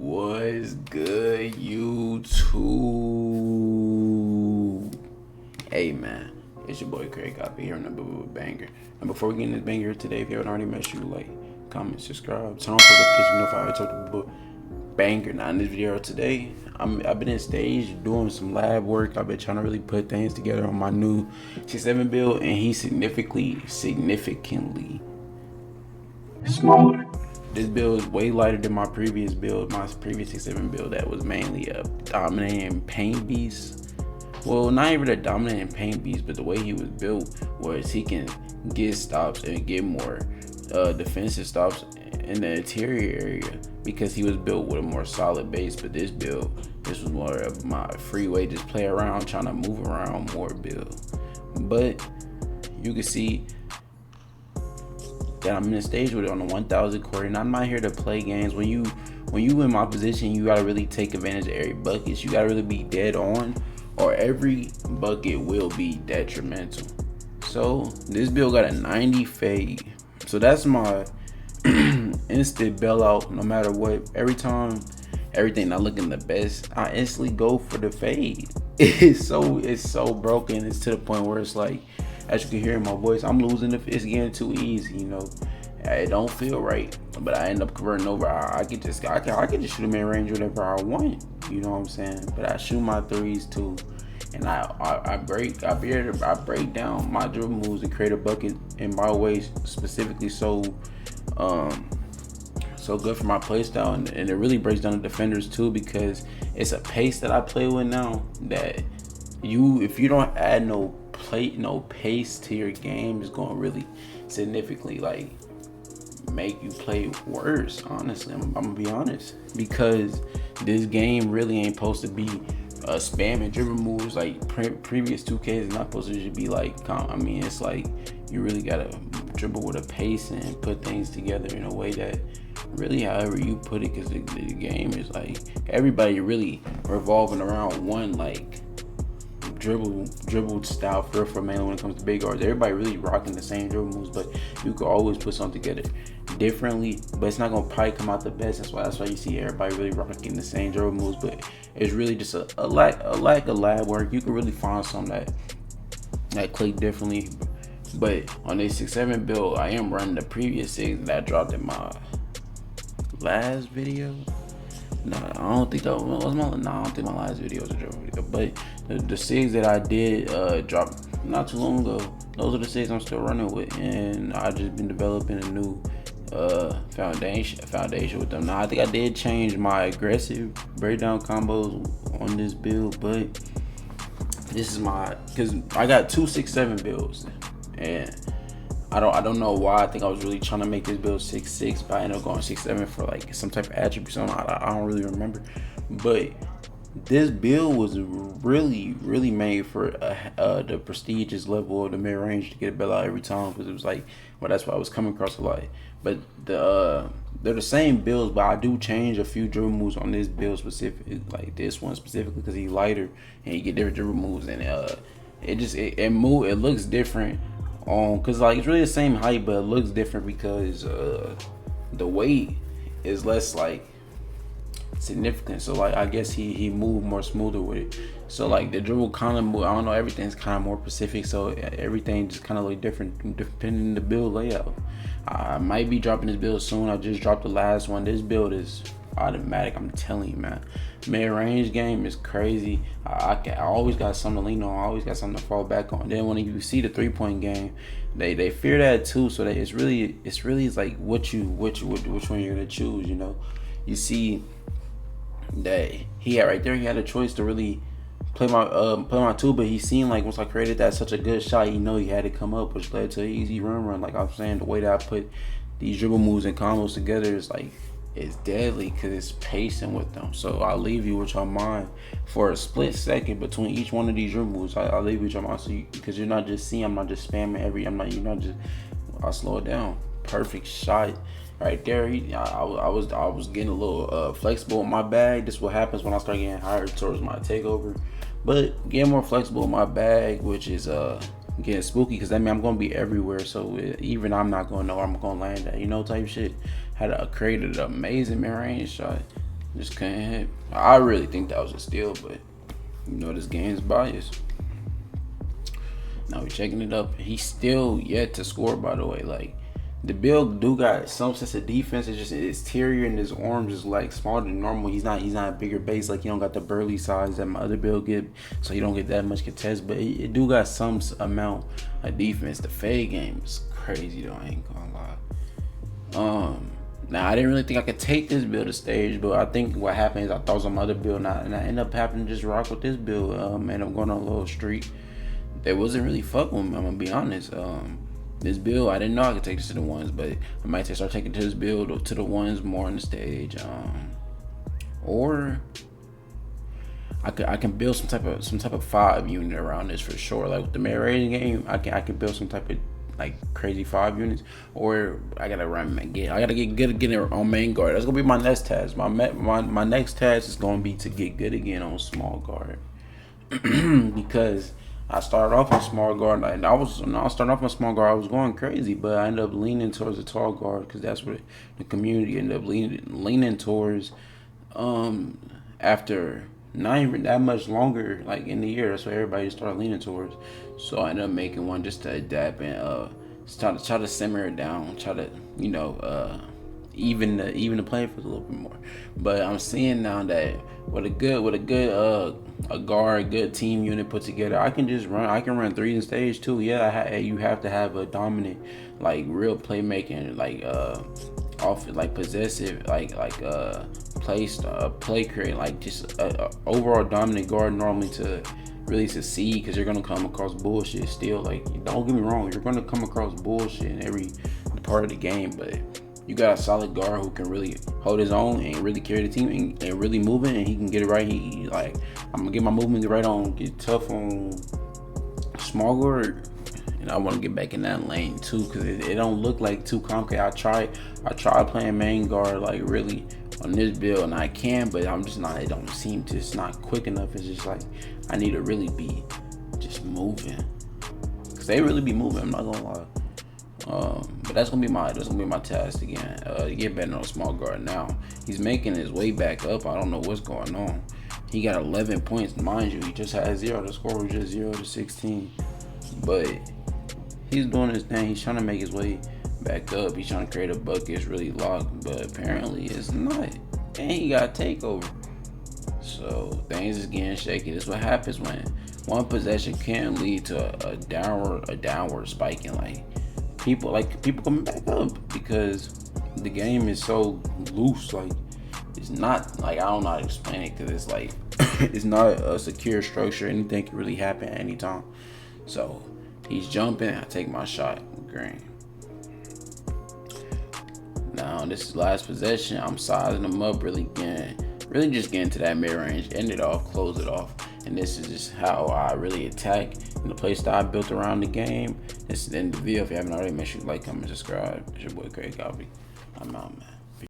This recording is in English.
What's good, YouTube? Hey man, it's your boy CraveCopy here on the banger. And before we get in this banger today, if you haven't already, make sure you like, comment, subscribe, turn on notification notified to the banger. Now in this video today, I've been in stage doing some lab work. I've been trying to really put things together on my new 6-7 build, and he's significantly smaller. This build is way lighter than my previous build, my previous 6-7 build that was mainly a dominating paint beast. Well, not even a dominating paint beast, but the way he was built was he can get stops and get more defensive stops in the interior area because he was built with a more solid base. But this build, this was more of my freeway, just play around, trying to move around more build. But you can see that I'm in a stage with it on the 1000 court, and I'm not here to play games. When you in my position, you gotta really take advantage of every bucket. You gotta really be dead on, or every bucket will be detrimental. So this build got a 90 fade, so that's my instant bailout. No matter what, every time everything not looking the best, I instantly go for the fade. It's so broken. It's to the point where it's like, as you can hear in my voice, I'm losing. If it's getting too easy, you know, it don't feel right. But I end up converting over. I can just shoot a mid range whatever I want. You know what I'm saying? But I shoot my threes too, and I break down my dribble moves and create a bucket in my way specifically. So good for my play style, and it really breaks down the defenders too, because it's a pace that I play with now that if you don't add no pace to your game, is going to really significantly like make you play worse. Honestly, I'm gonna be honest, because this game really ain't supposed to be spamming dribble moves like previous 2K is not supposed to just be like. I mean, it's like you really gotta dribble with a pace and put things together in a way that really, however you put it, because the game is like everybody really revolving around one like dribble style for mainly when it comes to big guards. Everybody really rocking the same dribble moves, but you could always put something together differently, but it's not gonna probably come out the best. That's why you see everybody really rocking the same dribble moves, but it's really just a lack of lab work. You can really find some that click differently. But on this 6-7 build, I am running the previous SIGS that I dropped in my last video. No, I don't think that was my. No, I don't think my last video was a dribble video. But the SIGS that I did drop not too long ago, those are the SIGS I'm still running with, and I just been developing a new foundation with them. Now I think I did change my aggressive breakdown combos on this build, but this is because I got two 6-7 builds, and I don't know why. I think I was really trying to make this build 6-6, but I ended up going 6-7 for like some type of attribute. So I don't really remember. But this build was really made for the prestigious level of the mid range to get a bailout every time, because it was like, well, that's why I was coming across a lot. But they're the same builds, but I do change a few dribble moves on this build specific, like this one specifically, because he's lighter and you get different dribble moves, and it looks different. Cause like it's really the same height, but it looks different because the weight is less like significant. So like I guess he moved more smoother with it. So like the dribble kind of move, I don't know, everything's kind of more specific. So everything just kind of look different depending on the build layout. I might be dropping this build soon. I just dropped the last one. This build is automatic, I'm telling you, man. Mid-range game is crazy. I always got something to lean on. I always got something to fall back on. Then when you see the 3-point game, they fear that too. So that it's really like which one you're gonna choose. You know, you see that he had right there. He had a choice to really play my two, but he seemed like once I created that such a good shot, he had to come up, which led to an easy run. Like I was saying, the way that I put these dribble moves and combos together is like, it's deadly because it's pacing with them. So I'll leave you with your mind for a split second between each one of these dribble moves. I'll leave you with your mind, so because you're not just seeing, I'm not just spamming I'll slow it down. Perfect shot right there. I was getting a little flexible in my bag. This is what happens when I start getting higher towards my takeover. But getting more flexible in my bag, which is getting spooky, because that means I'm gonna be everywhere. So even I'm not gonna know where I'm gonna land at, type shit. Had created an amazing mid-range shot. Just couldn't hit. I really think that was a steal, but you know this game's biased. Now we're checking it up. He's still yet to score, by the way. Like, the build do got some sense of defense. It's just his exterior and his arms is like smaller than normal. He's not a bigger base. Like, he don't got the burly size that my other build get, so he don't get that much contest. But it do got some amount of defense. The fade game is crazy though. I ain't gonna lie. Now I didn't really think I could take this build to stage, but I think what happened is I thought it was on my other build, and I ended up having to just rock with this build. And I'm going on a little streak. That wasn't really fucking with me, I'm gonna be honest. This build, I didn't know I could take this to the ones, but I might start taking to this build to the ones more on the stage. Or I can build some type of 5 unit around this for sure. Like with the merit rating game, I can build some type of like crazy 5 units. Or I gotta get good again on main guard. That's gonna be my next task. My next task is gonna be to get good again on small guard. Because I started off on small guard, and I was starting off on small guard. I was going crazy, but I ended up leaning towards the tall guard because that's what the community ended up leaning towards. After not even that much longer, like in the year, that's what everybody started leaning towards. So I ended up making one just to adapt and try to simmer it down, try to even the playing field a little bit more. But I'm seeing now that with a good good team unit put together, I can run 3s in stage too. Yeah, you have to have a dominant, like real playmaking, like like possessive, like play create, like just overall dominant guard normally to really succeed, because you're gonna come across bullshit still. Like, don't get me wrong, you're gonna come across bullshit in every part of the game, but you got a solid guard who can really hold his own and really carry the team and really move it, and he can get it right. He like, I'm gonna get my movement right on, get tough on small guard, and I want to get back in that lane too, because it don't look like too complicated. I tried playing main guard like really on this build, and I can, but I'm just not. It don't seem to. It's not quick enough. It's just like I need to really be just moving, because they really be moving. I'm not gonna lie. But that's gonna be my task again. Get better on small guard. Now he's making his way back up. I don't know what's going on. He got 11 points, mind you. He just had 0. The score was just 0 to 16. But he's doing his thing. He's trying to make his way back up. He's trying to create a bucket. It's really locked, but apparently it's not. And he got takeover. So things is getting shaky. This is what happens when one possession can lead to a downward spiking. Like people coming back up, because the game is so loose. Like, it's not like, I don't know how to explain it, because it's like it's not a secure structure. Anything can really happen at any time. So he's jumping. I take my shot. Green. Now this is last possession. I'm sizing him up, really just getting to that mid range, end it off, close it off. And this is just how I really attack in the play style I built around the game. This is the end of the video. If you haven't already, make sure you like, comment, subscribe. It's your boy CraveCopy. I'm out, man.